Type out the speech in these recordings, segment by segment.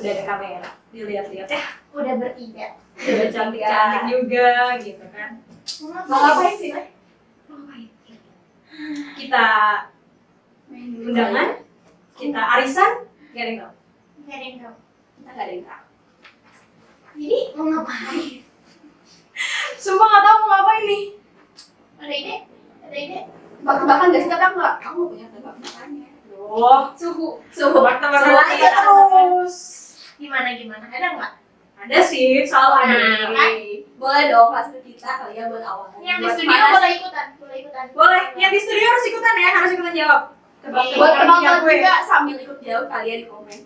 udah ada kamera, dilihat-lihat ya. Udah bertiga. Udah cantik-cantik juga gitu kan. Mau ngapain sih, Leh? Kita undangan, kita arisan, gak ada yang tahu. Gak ada yang tahu. Kita gak ada yang tahu. Jadi mau ngapain? Sumpah gak tahu mau ngapain nih. Ada ide? Ada ide? Tebak-tebakan gak sih? Tapi aku gak punya tebak-tebakannya. Oh, Suhu. tebak-tebakan Salah kita aja terus. Gimana? Ada nggak? Ada sih, selalu ada. Nah, kan? Boleh dong kasih kita kali ya buat awal. Yang di Buat studio panas. boleh ikutan. Boleh, yang di studio harus ikutan ya, harus ikutan jawab. Buat Tebak-tebakan penonton gue. juga sambil ikut jawab kalian di komen.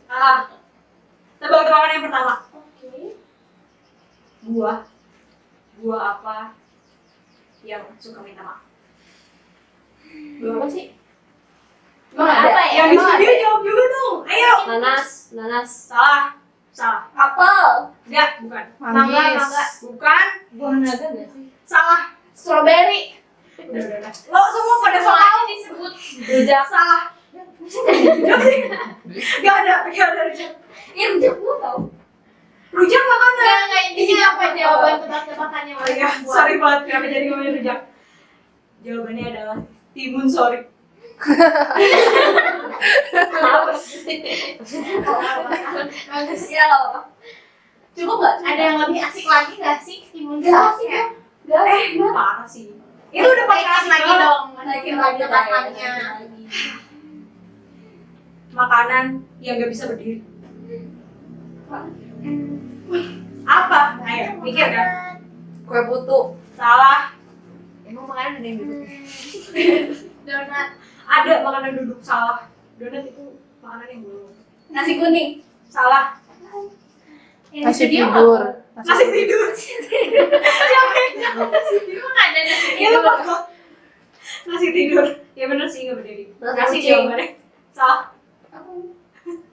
Tebak-tebakan yang pertama. Oke. Buah apa yang suka minta maaf? Buah apa sih? Emang Emang apa ada? ya? Yang di Emang studio ada? jawab juga dong. Ayo. Nanas. Salah. Apel. Enggak, bukan. Mangga. Bukan. Buah naga gak sih? Salah. Strawberry. Udah. Lo semua pada Semua salah. aja disebut. Rujak. Salah. Gak ada rujak. Iya, rujak buah tau. Rujak makanan. Enggak intinya apa jawaban tebak-tebakannya? Ya, sorry banget kenapa jadi ngomongin rujak. Jawabannya adalah timun sori. Apa sih? Bagus ya loh. Cukup gak? Ada yang lebih asik lagi nggak sih timun Gak sori? asik ya? Gak asik banget. Parah sih. Itu udah paling Naikin asik lagi banget. dong. Naikin lagi Tebak-tebakannya. Makanan yang gak bisa berdiri. Apa? Ayo, mikir kan? Kue putu. Salah. Emang makanan ada yang duduk? Donat. Ada makanan duduk. Salah. Donat itu makanan yang belum. Nasi kuning. Salah. Yang di studio apa? Nasi tidur. Emang ada nasi Iya lu tidur? apa? Nasi tidur. Ya bener sih nggak berdiri. Nasi Nasi kucing. jawabannya. Salah.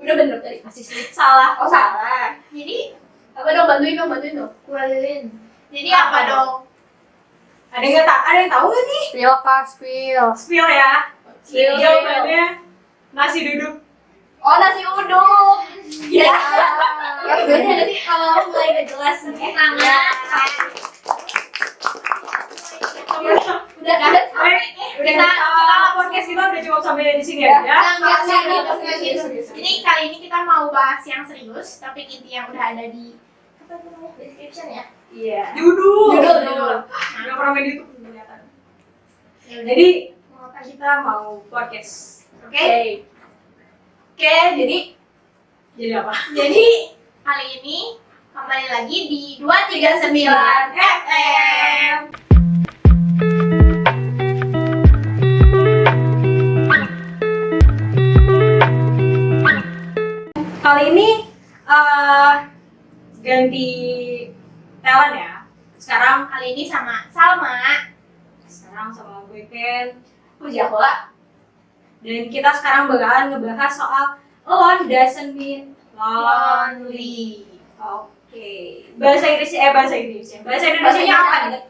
Udah bener tadi. Nasi slip. Salah. Oh salah. Jadi Apa dong, bantuin dong. Kue lilin. jadi apa dong? Ada yang tahu nggak nih? Spill kah, spill. Spill ya. Spill. Jawabannya nasi duduk. Oh nasi uduk. Ya. Beda nanti kalau mulai gak jelas nih. Semangat. Udah Kita podcast kita udah cukup sampai di sini ya. Enggak gitu. Jadi kali ini kita mau bahas yang serius, topik inti yang udah ada di apa namanya description ya. Iya. Judul. Judul. Nggak pernah main YouTube kelihatan. Ya udah. Jadi kita mau podcast. Oke. Oke, jadi Jadi apa? Jadi kali ini kembali lagi di 239 FM. Kali ini ganti talent ya. Sekarang Kali ini sama Salma. sama gue Ken. Pujakola. Dan kita sekarang bakalan ngebahas soal alone doesn't mean lonely. Oke. Bahasa Inggris ya. Bahasa Indonesia apa nih?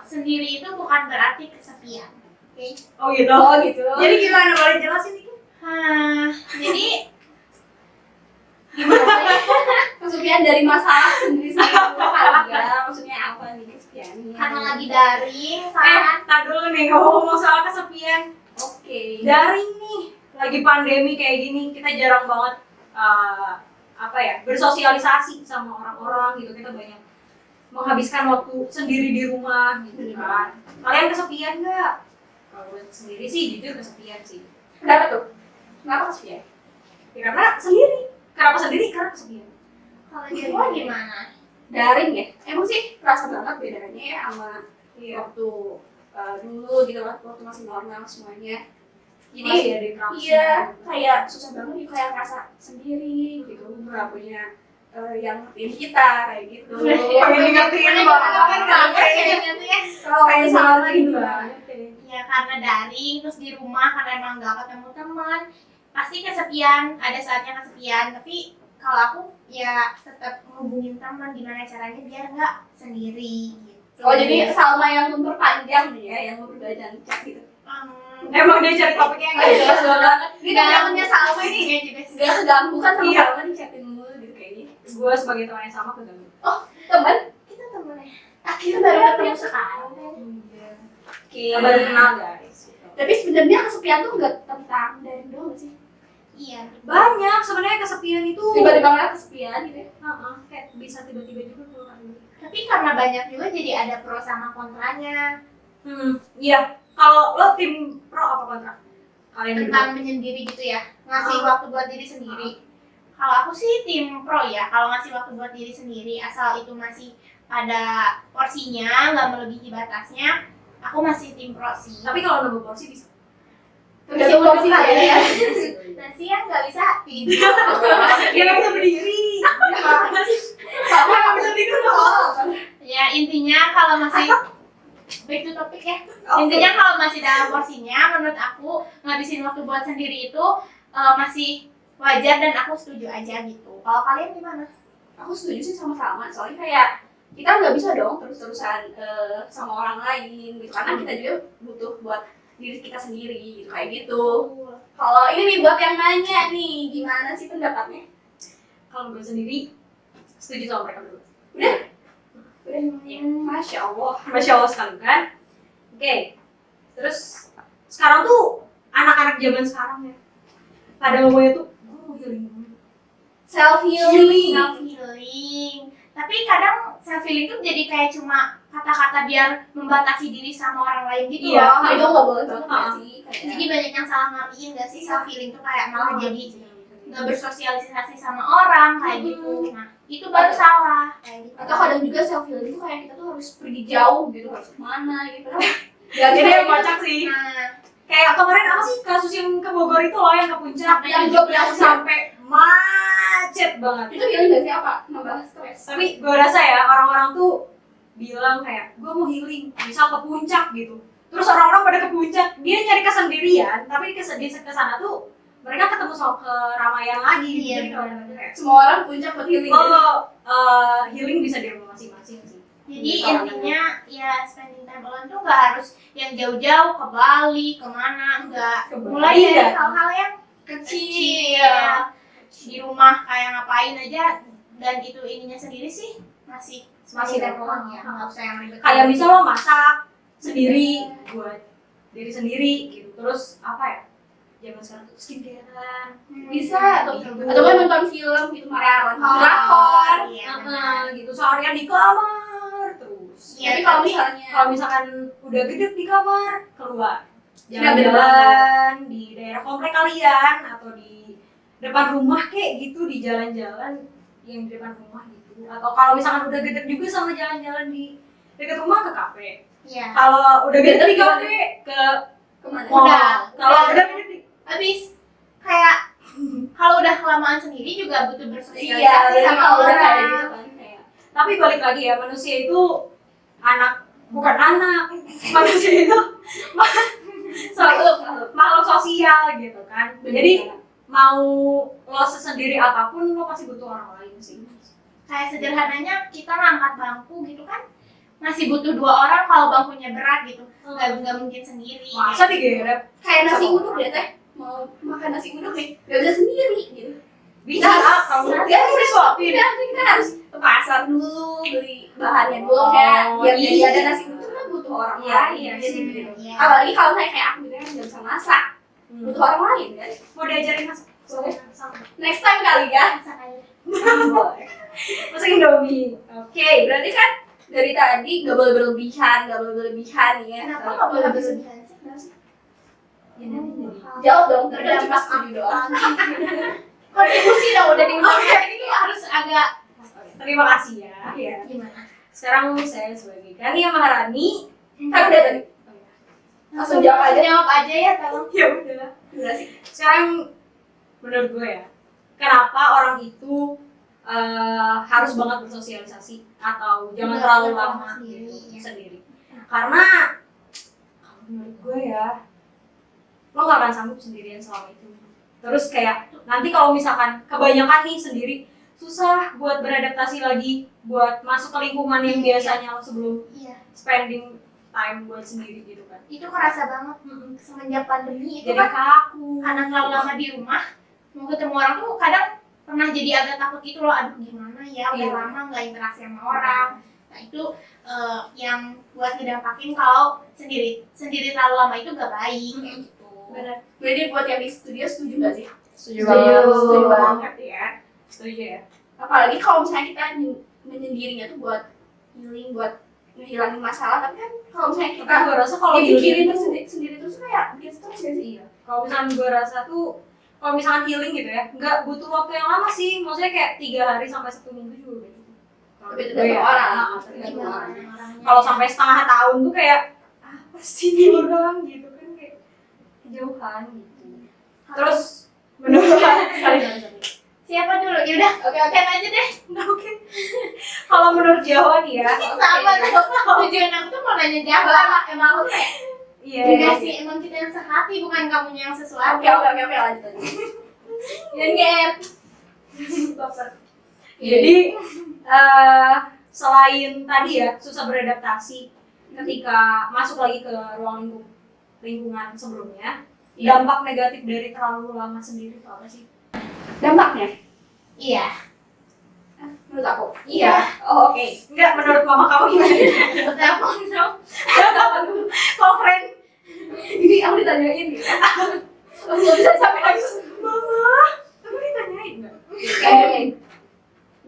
Sendiri itu bukan berarti kesepian. Oke. Oh gitu. Oh gitu. Jadi gimana, boleh jelasin dikit? Jadi Kesepian dari masalah sendiri kali ya. Maksudnya apa nih kesepiannya? karena lagi daring kan. Tak dulu nih, ngomong soal kesepian. Oke. Daring nih, lagi pandemi kayak gini, kita jarang banget bersosialisasi sama orang-orang gitu. Kita banyak menghabiskan waktu sendiri di rumah gitu kan. Kalian kesepian nggak? Kalau gue sendiri sih jujur kesepian sih. Kenapa tuh? Kenapa kesepian? Ya karena sendiri. Kenapa sendiri? Karena kesepian. Kalau di rumah gimana? Daring ya? Emang sih kerasa banget bedanya ya sama Iya. waktu dulu gitu waktu masih normal semuanya. Jadi Masih ada interaksi. iya kayak susah banget nih kayak ngerasa sendiri gitu nggak punya yang ngertiin kita kayak gitu. Pengen ngertiin banget. Kayak sama gitu banget. Ya karena daring terus di rumah karena emang gak ketemu teman pasti kesepian, ada saatnya kesepian, tapi kalau aku ya tetap ngehubungin teman gimana caranya biar nggak sendiri gitu. Oh jadi Salma yang tutur panjang nih ya yang berbadan chat gitu. Emang dia cari topiknya yang Nggak jelas banget. Ini Nggak. temennya Salma ini Iya juga sih. nggak keganggu kan sama Iya. Salma di chatin mulu gue sebagai teman yang sama keganggu. Teman? Kita temennya. Akhirnya baru ketemu sekarang. Oke, baru kenal guys. Gitu. Tapi sebenarnya kesepian tuh nggak tentang dari doang nggak sih? Iya. Banyak sebenarnya kesepian itu. Tiba-tiba ngeliat kesepian gitu ya. Kayak bisa tiba-tiba juga keluar dulu. Tapi karena banyak juga jadi ada pro sama kontranya Iya. Kalau lo tim pro apa kontra? Kalian berdua? tentang menyendiri gitu ya, ngasih waktu buat diri sendiri. Kalau aku sih tim pro ya, kalau ngasih waktu buat diri sendiri asal itu masih pada porsinya, nggak melebihi batasnya, aku masih tim pro sih. Tapi kalau nambah porsi bisa. Tergantung porsi lah ya. Nasi yang nggak bisa tidur. Dia nggak bisa berdiri. Sama nggak bisa tidur loh. Ya intinya kalau masih back to topic ya. Intinya kalau masih dalam porsinya, menurut aku ngabisin waktu buat sendiri itu masih wajar dan aku setuju aja gitu. Kalau kalian gimana? Aku setuju sih sama-sama. Soalnya kayak kita nggak bisa dong terus-terusan sama orang lain gitu. Karena kita juga butuh buat diri kita sendiri gitu kayak gitu. Kalau ini nih buat yang nanya nih, gimana sih pendapatnya? Kalau gue sendiri setuju sama mereka berdua. Udah, Masya Allah. Masya Allah sekali kan. Oke. Terus sekarang tuh anak-anak zaman sekarang ya, pada ngomongnya tuh healing. Self healing. Self healing. Tapi kadang self healing tuh jadi kayak cuma kata-kata biar membatasi diri sama orang lain gitu Iya, loh. Itu nggak boleh banget nggak sih? Kayak- Jadi banyak yang salah ngertiin gak sih self healing tuh kayak malah jadi nggak bersosialisasi sama orang kayak gitu. Nah itu baru salah kayak gitu. atau kadang juga self healing itu kayak kita tuh harus pergi jauh gitu, harus kemana gitu. Ya, Jadi yang kocak sih. Nah Kayak kemarin apa sih kasus yang ke Bogor itu loh, yang ke puncak, yang 12 jam. sampai macet banget. Itu healing gak sih apa? Nambah stres. Tapi gue rasa ya orang-orang tuh bilang kayak gue mau healing, misal ke puncak gitu. Terus orang-orang pada ke puncak, dia nyari kesendirian, tapi di kesana tuh mereka ketemu sama keramaian lagi. Iya, Jadi kalau kayak Semua orang puncak buat healing. gitu. kalau healing bisa di rumah masing-masing sih. jadi Gitu. intinya ya spending time alone tuh nggak harus yang jauh-jauh ke Bali kemana, enggak. Ke Bali Mulai dari ya. hal-hal yang Kecil. di rumah kayak ngapain aja dan itu ininya sendiri sih masih Masih time ada. alone ya, nggak usah yang ribet. Kayak misal lo masak sendiri buat diri sendiri gitu. Terus apa ya? Zaman sekarang tuh skincarean. Bisa atau Gitu. atau kan nonton film gitu, maraton. Oh, Drakor. iya, Gitu seharian di kamar terus. Iya, Tapi kalau tapi- misalnya misalkan udah gede di kamar, keluar Nah, jalan-jalan di daerah komplek kalian atau di depan rumah kayak gitu, di jalan-jalan yang di depan rumah gitu. Atau kalau misalkan udah gede juga sama jalan-jalan di dekat rumah ke kafe. Iya. Kalau udah gede di Gimana? kafe ke Kemana? mall. Udah. Kalau udah gede di Habis kayak kalau udah kelamaan sendiri juga butuh bersosialisasi Iya, sama sama udah orang. kayak gitu kan kayak. Tapi balik lagi ya, manusia itu bukan anak, manusia itu makhluk sosial gitu kan. Jadi mau lo sendiri apapun lo pasti butuh orang lain sih. Kayak sederhananya kita ngangkat bangku gitu kan masih butuh 2 orang kalau bangkunya berat gitu. Nggak mungkin sendiri. Masa digeret? Kayak nasi uduk deh teh. Mau makan nasi uduk nih, gak bisa sendiri gitu. Bisa, kamu Ya, kita harus ke pasar dulu, beli bahannya dulu kayak Oh, biar iya. jadi ada nasi uduk kan butuh orang Iya, lain. iya Jadi sih. gitu. Iya. Apalagi kalau kayak aku gitu kan nggak bisa masak, butuh orang lain kan. Mau diajarin masak? Sama. Next time kali ya. Masak aja. Boleh. Masak Indomie. Oke, Berarti kan dari tadi gak boleh berlebihan ya. Kenapa nggak boleh berlebihan sih? Kenapa sih? Jawab dong, terus kan cuma setuju doang. Kontribusi dong udah di ini harus agak terima kasih ya. Iya. gimana? Sekarang saya sebagai Kania Maharani. Kan udah tadi. Langsung jawab aja. Jawab aja ya tolong. Ya udah. Udah sih. Sekarang menurut gue ya, kenapa orang itu harus banget bersosialisasi atau jangan Nggak terlalu boleh lama sendiri, gitu, ya. sendiri. Karena kalau menurut gue ya, lo gak akan sanggup sendirian selama itu. Terus kayak nanti kalau misalkan kebanyakan nih sendiri, susah buat beradaptasi lagi, buat masuk ke lingkungan yang biasanya lo sebelum Iya. spending time buat sendiri gitu kan. Itu kerasa banget semenjak pandemi itu Jadi kan kaku. karena terlalu lama di rumah mau ketemu orang tuh kadang pernah jadi agak takut gitu loh, aduh gimana ya, udah Iya. lama nggak interaksi sama orang. Nah itu yang buat ngedampakin kalau sendiri terlalu lama itu gak baik kayak gitu. Benar. Jadi buat yang di studio setuju nggak sih? Setuju Setuju banget ya. Setuju ya. Apalagi kalau misalnya kita menyendirinya tuh buat healing, buat ngehilangin masalah, tapi kan kalau misalnya kita Tapi gue rasa kalau dipikirin healing terus tuh, sendiri terus kayak bikin stres ya sih. iya. Kalau misalnya gue rasa tuh, kalau misalnya healing gitu ya, nggak butuh waktu yang lama sih. Maksudnya kayak 3 hari sampai 1 minggu juga udah cukup. Kalau Tapi gue tergantung ya, orang. tergantung Gimana orang. orangnya. Kalau sampai setengah tahun tuh kayak apa sih ini orang gitu kan, kayak kejauhan gitu. Terus menurut sorry. Siapa dulu? Yaudah, Oke. Ken aja deh. Oke. Kalau menurut Jawa nih ya, Sama tuh. Tujuan aku tuh mau nanya Emang Jawa. emang aku kayak iya. Enggak sih, emang kita yang sehati, bukan kamunya yang sesuatu. oke lanjut. Dan gap. Jadi selain tadi ya susah beradaptasi ketika masuk lagi ke ruang lingkungan sebelumnya, Iya. dampak negatif dari terlalu lama sendiri itu apa sih? Dampaknya Iya. menurut aku. Iya. Oh, oke. Enggak, menurut mama kamu gimana? Kenapa dong? Kalau friend Ini aku ditanyain gitu. Aku nggak bisa sampai lagi. mama, kamu ditanyain nggak? Kayak ini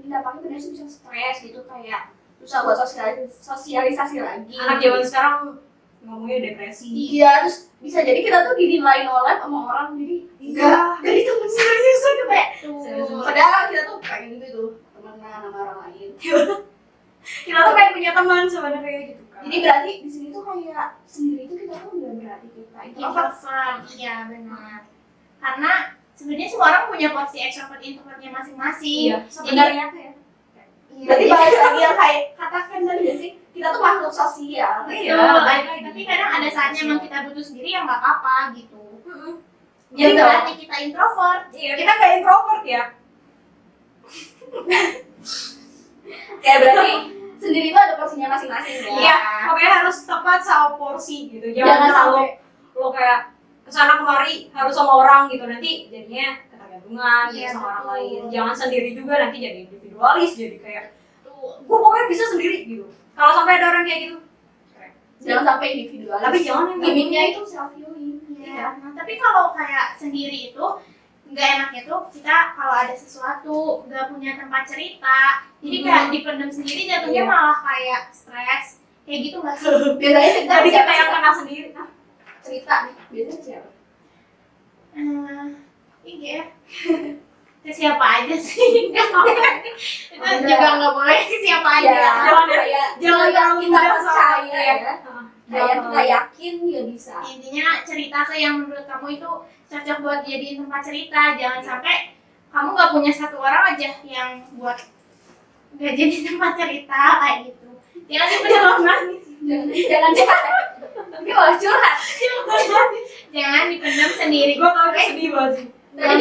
dampaknya benar sih bisa stres gitu, kayak susah buat sosialisasi lagi. Anak zaman sekarang ngomongnya depresi. Iya, terus bisa jadi kita tuh dinilai nolak sama orang, jadi Iya. dari temen serius aja kayak Tuh. padahal kita tuh pengen gitu tuh temenan sama orang lain. Kita tuh kayak punya teman sebenarnya gitu kan. Jadi berarti di sini tuh kayak sendiri itu kita tuh nggak berarti kita introvert. Introvert, iya benar. Karena sebenarnya semua orang punya porsi extrovert introvertnya masing-masing. Iya, sebenarnya tuh ya. Iya. Berarti balik lagi yang kayak katakan tadi ya sih, kita tuh makhluk sosial. Iya. Betul, balik lagi. tapi kadang ada saatnya emang kita butuh sendiri yang nggak apa-apa gitu. Jadi Jadi berarti kita introvert. Iya, kita nggak introvert ya. Kayak berarti sendiri itu ada porsinya masing-masing ya. Iya, pokoknya harus tepat sama porsi gitu. Jangan Jangan sampai selalu lo kayak kesana kemari harus sama orang gitu, nanti jadinya ketergantungan Iya, gitu sama orang betul. lain. Jangan sendiri juga, nanti jadi individualis, jadi kayak Tuh. gue pokoknya bisa sendiri gitu. Kalau sampai ada orang kayak gitu, Jangan sampai individualis. tapi jangan yang gimmicknya itu self healing. Iya. Nah, tapi kalau kayak sendiri itu nggak enaknya tuh kita kalau ada sesuatu nggak punya tempat cerita, jadi kayak dipendam sendiri jatuhnya Iya. malah kayak stres kayak gitu nggak sih? Biasanya cerita jadi kita siapa yang sih? kena sendiri. Nah, Cerita nih. Biasanya siapa? Iya. Ke siapa aja sih? Itu juga nggak boleh ke siapa aja. Ya, Jangan ya. kayak Jangan yang terlalu kita mudah percaya sama- ya. Heeh. Kayak kita yakin dia bisa. Intinya cerita ke yang menurut kamu itu cocok buat jadiin tempat cerita. Jangan sampai kamu nggak punya satu orang aja yang buat nggak jadi tempat cerita kayak gitu. Jangan dipendam nangis. Jangan curhat. Ini malah curhat. Jangan dipendam sendiri. Gue tau udah sedih banget sih. Tapi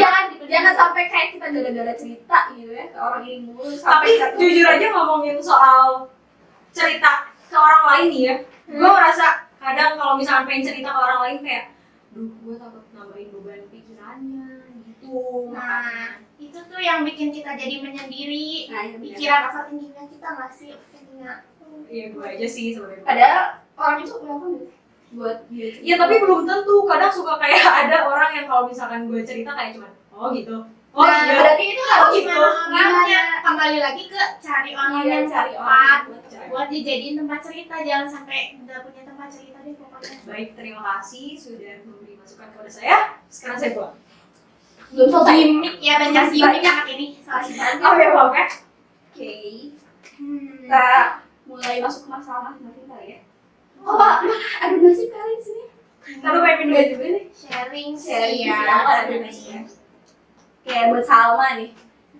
jangan sampai kayak kita gara-gara cerita gitu ya ke orang ini mulu. Tapi Sampai kita tuh- jujur aja ngomongin soal cerita ke orang lain nih ya, gue merasa kadang kalau misalnya pengen cerita ke orang lain kayak, duh gue takut nambahin beban pikirannya gitu. Nah, itu tuh yang bikin kita jadi menyendiri. Nah, iya benar. Pikiran overthinkingnya kita nggak sih? Overthinkingnya. Iya gue aja sih sebenarnya. Padahal orang itu kenapa nih buat dia cerita. Iya tapi belum tentu, kadang suka kayak ada orang yang kalau misalkan gue cerita kayak cuman, oh gitu, oh Nah, iya. berarti itu harus Gimana orangnya? gimana? Kembali lagi ke cari orang Iya, yang cari tepat orang buat cerita. buat dijadiin tempat cerita. Jangan sampai nggak punya tempat cerita deh pokoknya. Baik, terima kasih sudah memberi masukan kepada saya. Sekarang saya pulang. Belum selesai. Gimmick ya, banyak gimmick anak ini. Sorry. Oh ya maaf ya. Oke. Hmm. Kita mulai masuk ke masalah masing-masing kali ya. Oh, Pak, aduh nasib kali di sini. Lalu kayak minum Enggak juga nih. Sharing Sharing sih sih, ya. apa ada nasibnya. Kayak buat Salma nih.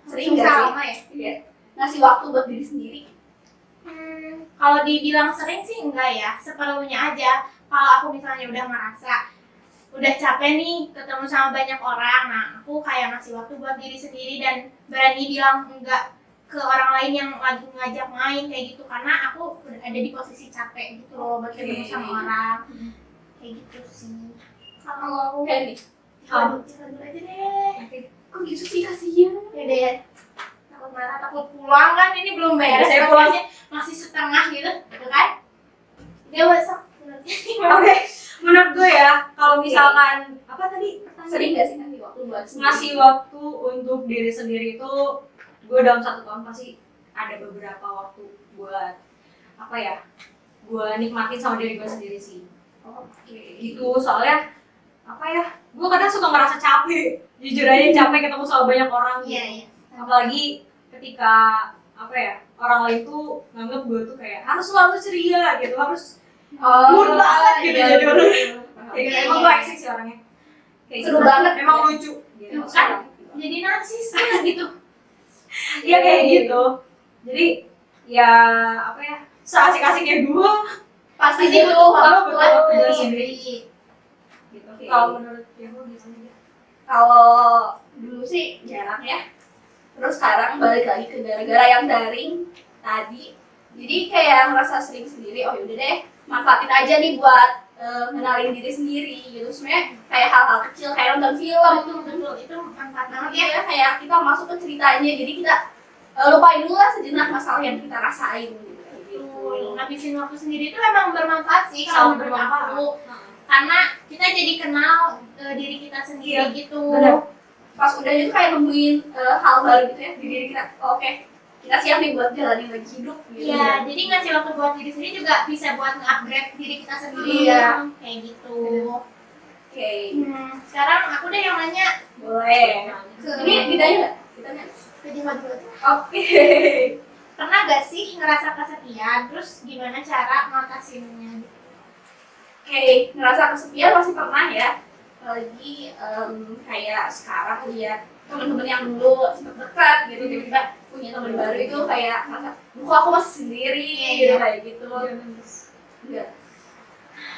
Sering nggak sih? Sama ya. Iya. Ngasih waktu buat diri sendiri. Kalau dibilang sering sih enggak ya, seperlunya aja. Kalau aku misalnya udah ngerasa udah capek nih ketemu sama banyak orang, nah aku kayak ngasih waktu buat diri sendiri dan berani bilang enggak ke orang lain yang lagi ngajak main kayak gitu, karena aku udah ada di posisi capek gitu loh buat ketemu Oke. sama orang kayak gitu sih. Kalau Kayak nih. aduh, cerita dulu aja deh. Kok gitu sih kasihan? Ya deh, belum beres, Saya pulang. masih setengah gitu kan? Dia besok. Oke, menurut gue ya, kalau misalkan apa tadi pertanyaan? Sering gak sih nanti waktu buat Ngasih waktu untuk diri sendiri itu, gue dalam 1 tahun pasti ada beberapa waktu buat apa ya, gue nikmatin sama diri gue sendiri sih. Oke. Gitu, soalnya apa ya, gue kadang suka ngerasa capek, jujur aja capek ketemu sama banyak orang gitu. Iya, iya. Apalagi ketika apa ya, orang lain tuh nganggap gue tuh kayak harus selalu ceria gitu, harus mood banget gitu iya, jadi orang. iya. Kayak gitu. Iya, Emang iya. gue eksik sih orangnya. Kayak Seru gitu. banget. Emang lucu. Gitu. Kan jadi narsis kan gitu. Iya kayak gitu. Jadi ya apa ya, seasik-asiknya gue Pasti Pasti itu butuh waktu waktu buat buat diri sendiri. gitu. Oke. Kalau menurut Jeho gimana? kalau dulu sih jarang ya. Terus sekarang balik lagi ke gara-gara yang daring tadi. Jadi kayak ngerasa sering sendiri, oh yaudah deh, manfaatin aja nih buat kenalin diri sendiri gitu. Sebenarnya kayak hal-hal kecil kayak nonton film. Betul, itu manfaat banget ya. Ya kayak kita masuk ke ceritanya, jadi kita lupain dulu lah sejenak masalah yang kita rasain gitu. Ngabisin waktu sendiri itu memang bermanfaat sih Sangat kalau menurut bermanfaat. aku. Karena kita jadi kenal diri kita sendiri Iya, gitu. benar. Pas udah itu kayak nemuin hal baru gitu ya di diri kita. Oh, oke, kita siap nih buat jalanin lagi hidup gitu. Iya, jadi ngasih waktu buat diri sendiri juga bisa buat nge-upgrade diri kita sendiri. Iya. Kayak gitu. Oke, Sekarang aku deh yang nanya boleh. ke Ini ditanya nggak? Ditanya. ke Diva dulu. Oke. Pernah gak sih ngerasa kesepian? Terus gimana cara ngatasinnya? Oke, ngerasa kesepian pasti pernah ya. Apalagi kayak sekarang lihat teman-teman yang dulu sempat dekat gitu, tiba-tiba punya teman baru itu kayak ngerasa, kok aku masih sendiri gitu kayak gitu. Enggak.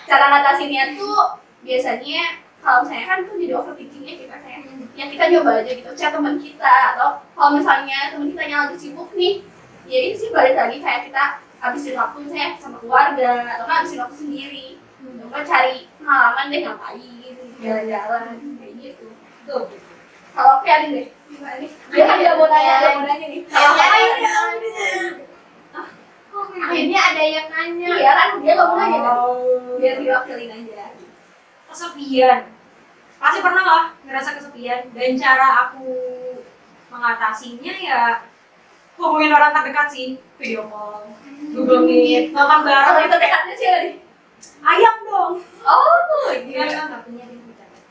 Cara ngatasinnya tuh biasanya kalau misalnya kan tuh jadi overthinkingnya kita kayak ya kita coba aja gitu chat teman kita, atau kalau misalnya teman kita yang lagi sibuk nih, ya itu sih balik lagi kayak kita habisin waktu misalnya sama keluarga atau nggak habisin waktu sendiri, atau cari pengalaman deh ngapain jalan-jalan kayak gitu. Tuh. Kalau Pianin deh gimana nih? Dia kan nggak mau nanya nih. Kalau Kalau akhirnya ada yang nanya. iya kan dia nggak mau nanya kan? Oh. Biar diwakilin aja. Kesepian. Pasti pernah lah ngerasa kesepian, dan cara aku mengatasinya ya hubungin orang terdekat sih, video call, Google Meet, makan bareng. Kalau itu dekatnya sih nih. Ayam dong. Oh Iya iya. kan nggak punya di internet.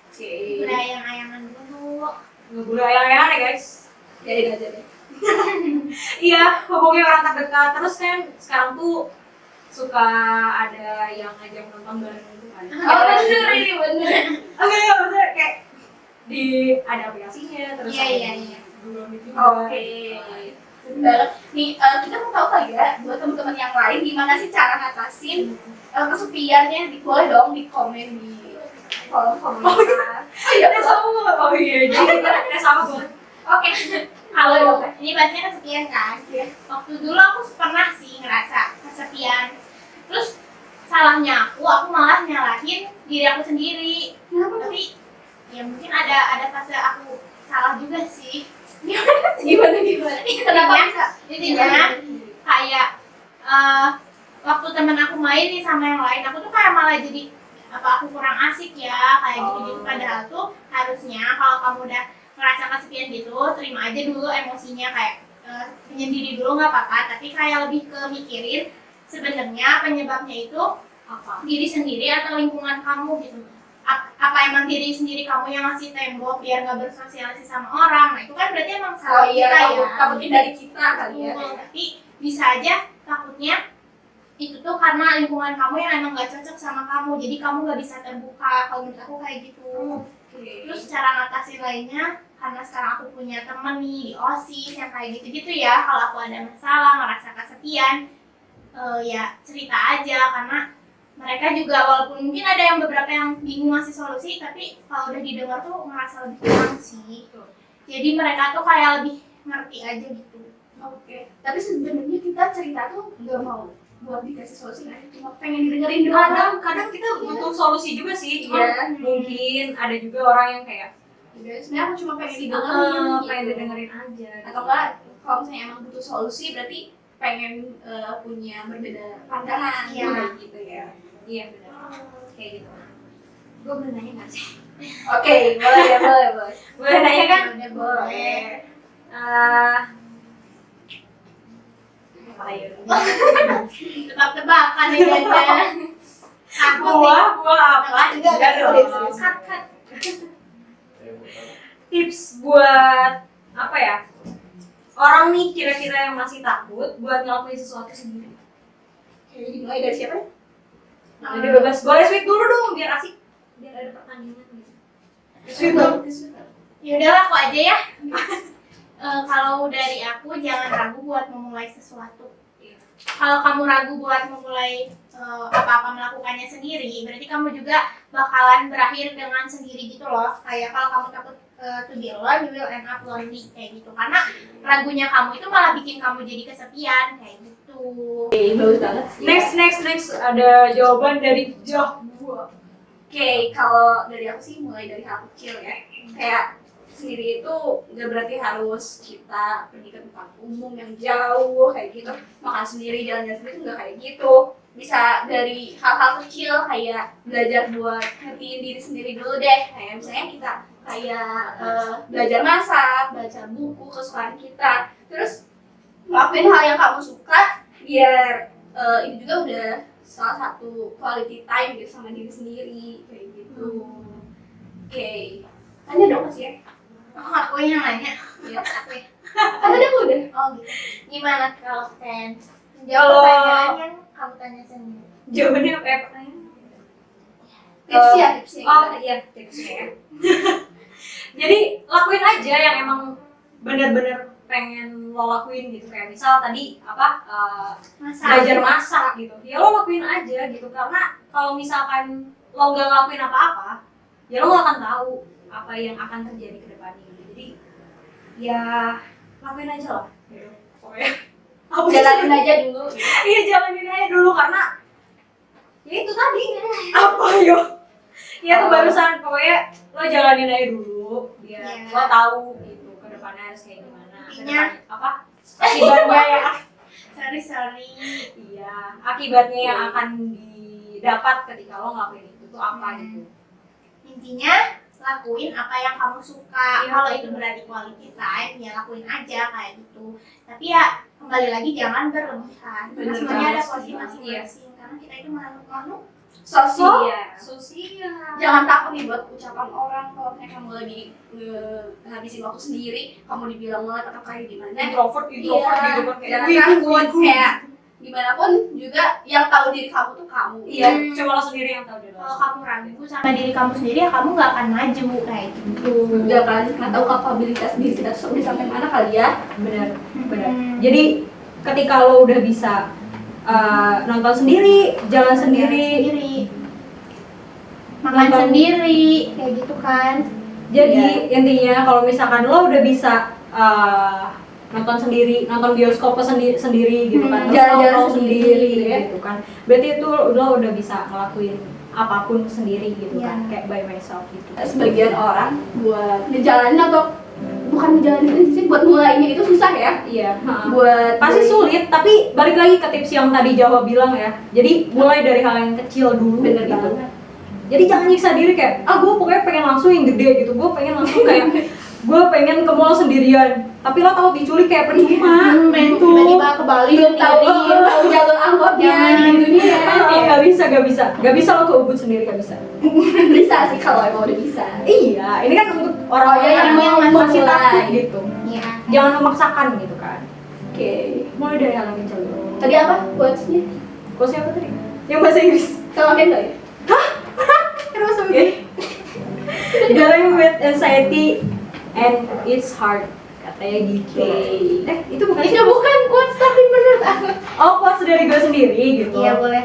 Oke. Udah ayang-ayangan dulu. Nggak boleh ayam-ayangan ya guys. Jadiin aja deh. Iya, hubungi orang terdekat. Terus kan sekarang tuh suka ada yang ngajak nonton bareng gitu kan. Oh bener ini bener. Oke, ya maksudnya kayak di ada aplikasinya terus Iya, ada iya, di iya. Google Meet juga. Oke. Banget. Nih kita mau tahu kali ya buat teman-teman yang lain gimana sih cara ngatasin kesepiannya? Boleh dong di komen di kolom komentar. Oh iya Tes sama. Oh iya, jadi kita tes sama banget. Oke. Kalau ini bahasnya kesepian kan? Waktu dulu aku pernah sih ngerasa kesepian. Terus salahnya aku malah nyalahin diri aku sendiri. Kenapa? Tapi ya mungkin ada fase aku salah juga sih. Gimana? Kenapa bisa? Intinya kayak waktu temen aku main nih sama yang lain, aku tuh kayak malah jadi apa aku kurang asik ya kayak gitu-gitu. Padahal tuh harusnya kalau kamu udah ngerasa kesepian gitu, terima aja dulu emosinya, kayak menyendiri dulu nggak apa-apa, tapi kayak lebih ke mikirin sebenarnya penyebabnya itu Apa? diri sendiri atau lingkungan kamu gitu. Apa emang diri sendiri kamu yang ngasih tembok biar nggak bersosialisasi sama orang? Nah itu kan berarti emang Oh salah iya, kita ya. takutnya dari kita kali ya. Betul, tapi bisa aja takutnya itu tuh karena lingkungan kamu yang emang nggak cocok sama kamu, jadi kamu nggak bisa terbuka. Kalau menurut aku kayak gitu. Terus cara ngatasin lainnya, karena sekarang aku punya temen nih di OSIS yang kayak gitu-gitu ya, kalau aku ada masalah ngerasa kesepian, ya cerita aja, karena mereka juga walaupun mungkin ada yang beberapa yang bingung ngasih solusi, tapi kalau udah didengar tuh ngerasa lebih tenang sih. Jadi mereka tuh kayak lebih ngerti aja gitu. Oke. Tapi sebenarnya kita cerita tuh nggak mau buat dikasih solusi, kan? Cuma pengen didengerin doang. Kadang kita butuh solusi juga sih, cuma Iya. mungkin ada juga orang yang kayak Udah, sebenarnya aku cuma pengen pengen didengerin. pengen didengerin aja. Atau enggak kalau misalnya emang butuh solusi berarti pengen punya berbeda pandangan Iya. kayak gitu ya. Iya benar. Kayak gitu. Gue boleh nanya nggak sih? Oke, boleh. Boleh nanya kan? Udah boleh. Eh, apa ya? Tebak-tebakan nih Dada. Aku Buah apa? Enggak dong. serius. Cut. Tips buat apa ya? Orang nih kira-kira yang masih takut buat ngelakuin sesuatu sendiri. Jadi dimulai dari siapa? Jadi bebas. Boleh sweet dulu dong biar asik. Biar ada pertandingan gitu. Sweet dong. Ya udahlah aku aja ya. Kalau dari aku jangan ragu buat memulai sesuatu. Kalau kamu ragu buat memulai apa-apa melakukannya sendiri, berarti kamu juga bakalan berakhir dengan sendiri gitu loh. Kayak kalau kamu takut to be alone, you will end up lonely kayak gitu. Karena ragunya kamu itu malah bikin kamu jadi kesepian kayak gitu. Oke, bagus banget sih. Next ada jawaban dari Jahwa. Oke, kalau dari aku sih mulai dari hal kecil ya. Kayak sendiri itu nggak berarti harus kita pergi ke tempat umum yang jauh kayak gitu, makan sendiri, jalan-jalan sendiri nggak kayak gitu. Bisa dari hal-hal kecil kayak belajar buat ngertiin diri sendiri dulu deh. Kayak misalnya kita kayak belajar masak, baca buku kesukaan kita, terus ngelakuin hal yang kamu suka biar itu juga udah salah satu quality time gitu sama diri sendiri kayak gitu. Oke, tanya dong Mas ya. Oh, aku yang nanya. Iya. Aku ya. Kan ada aku udah. Oh gitu. Gimana kalau Ken? Kalau- Jawab pertanyaan yang kamu tanya sendiri. Jawabannya apa ya pertanyaan? Tipsnya, tipsnya. Oh iya tipsnya ya. Jadi lakuin aja yang emang bener-bener pengen lo lakuin gitu, kayak misal tadi apa belajar masak gitu, ya lo lakuin aja gitu, karena kalau misalkan lo nggak ngelakuin apa-apa ya lo nggak akan tahu apa yang akan terjadi ke depannya gitu. Jadi ya lakuin aja lah gitu. Pokoknya apa sih? Jalanin aja dulu. Iya jalanin aja dulu, karena ya itu tadi apa yo ya tuh barusan, pokoknya lo jalanin aja dulu biar Iya. lo tahu gitu ke depannya harus kayak gimana. Intinya Apa akibatnya ya sorry. iya akibatnya yang akan didapat ketika lo ngelakuin itu tuh apa gitu. Intinya lakuin apa yang kamu suka. Iya, Kalau betul. itu berarti quality time, ya lakuin aja kayak gitu. Tapi ya kembali lagi jangan berlebihan. Karena Bener semuanya ada banget porsi sih. masing-masing. Karena kita itu makhluk Sosok. Sosial. Jangan takut nih buat ucapan orang kalau misalnya kamu lagi ngabisin waktu sendiri, kamu dibilang mulai atau kayak gimana. Introvert gitu kan, kayak Jangan wibu, takut, wibu. kayak gimana pun juga yang tahu diri kamu tuh kamu. Iya, cuma lo sendiri yang tahu diri lo. kalau kamu ragu sama diri kamu sendiri, ya kamu nggak akan maju kayak gitu. Udah kan, nggak tahu kapabilitas diri kita tuh udah sampai mana kali ya. Benar. Jadi ketika lo udah bisa nonton sendiri, jalan sendiri, makan Nonton- sendiri kayak gitu kan. jadi intinya kalau misalkan lo udah bisa nonton sendiri, nonton bioskop sendiri gitu kan, terus Jalan-jalan nongkrong sendiri, ya. gitu kan, berarti itu lo udah bisa ngelakuin apapun sendiri gitu kan, Iya. kayak by myself gitu. Sebagian orang buat ngejalanin atau bukan ngejalanin sih, buat mulainya itu susah ya. Iya. Buat Pasti sulit, tapi balik lagi ke tips yang tadi Jawa bilang ya. Jadi mulai dari hal yang kecil dulu. Bener gitu. banget. Jadi jangan nyiksa diri kayak, gue pokoknya pengen langsung yang gede gitu. Gue pengen langsung kayak, gue pengen ke mall sendirian. Tapi lo takut diculik kayak percuma. Main Gitu. tiba-tiba ke Bali belum tahu tahu jalur angkotnya Jangan. di dunia. Gak bisa. Gak bisa lo ke Ubud sendiri, gak bisa. Bisa sih kalau emang udah bisa. Iya, ini kan untuk orang-orang Oh, iya, yang yang masih memulai. takut gitu. Iya. Jangan memaksakan gitu kan. Oke. Mulai dari hal yang kecil dulu. Tadi apa quotes-nya? Kok siapa tadi? Yang bahasa Inggris. Sama Ken kali ya? Kenapa sama gini? Dealing with anxiety and it's hard, katanya gitu. Itu bukan Itu bukan quotes tapi menurut aku. oh quotes dari gue sendiri gitu. Iya boleh.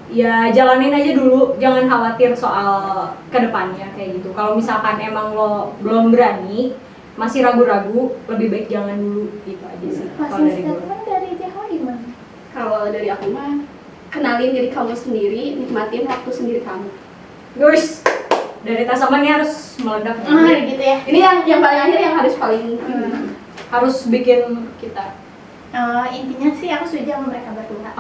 Ya jalanin aja dulu, jangan khawatir soal kedepannya kayak gitu. Kalau misalkan emang lo belum berani, masih ragu-ragu, lebih baik jangan dulu gitu aja sih. Kalau dari gue. dari Jawa gimana? Kalau dari aku mah kenalin diri kamu sendiri, nikmatin waktu sendiri kamu. Guys, dari tasaman ini harus meledak. Gitu ya. Ini yang paling akhir yang harus paling harus bikin kita. Intinya sih aku setuju sama mereka berdua.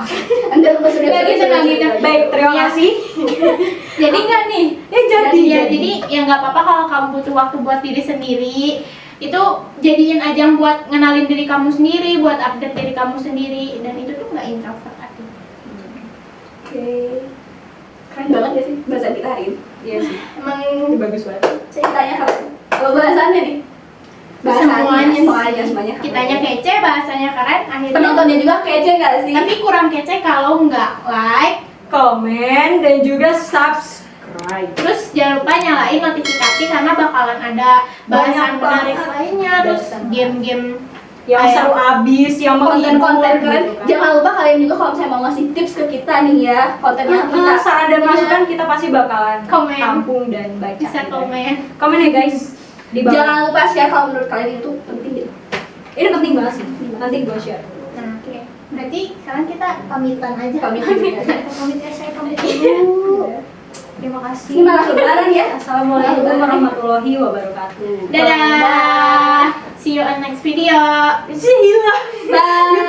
Enggak lupa sudah. Nggak gitu, nggak gitu. Baik, terima Iya. kasih. Jadi nggak nih? Jadi. Jadi ya nggak apa-apa kalau kamu butuh waktu buat diri sendiri. Itu jadiin ajang buat ngenalin diri kamu sendiri, buat update diri kamu sendiri, dan itu tuh nggak introvert artinya. Oke. Keren banget ya sih bahasan kita hari ini. Iya sih. Emang Ini bagus banget. Ceritanya keren. Kalau bahasannya nih. Semuanya keren. kitanya kece, bahasanya keren, akhirnya. Penontonnya juga kece nggak sih? Tapi kurang kece kalau nggak like. Komen dan juga subscribe. Terus jangan lupa nyalain notifikasi karena bakalan ada bahasan Banyak menarik banget. lainnya, terus Bahasan game-game Yang Kayak- seru abis, yang konten-konten menghibur, keren. gitu kan. Jangan lupa kalian juga kalau misalnya mau ngasih tips ke kita nih ya, konten yang kita Saran dan masukan kita pasti bakalan Komen. tampung dan baca. bisa komen. Komen ya guys di bawah. Jangan lupa share kalau menurut kalian itu penting gitu. Ini penting banget sih. Nanti gue share. Nah, oke. Berarti sekarang kita pamitan aja. Pamit dulu ya. Pamit ya, saya pamit dulu. Terima kasih. Ini malah lebaran ya. Assalamualaikum warahmatullahi wabarakatuh. Dadah. See you on next video. Sih hilang. Bye.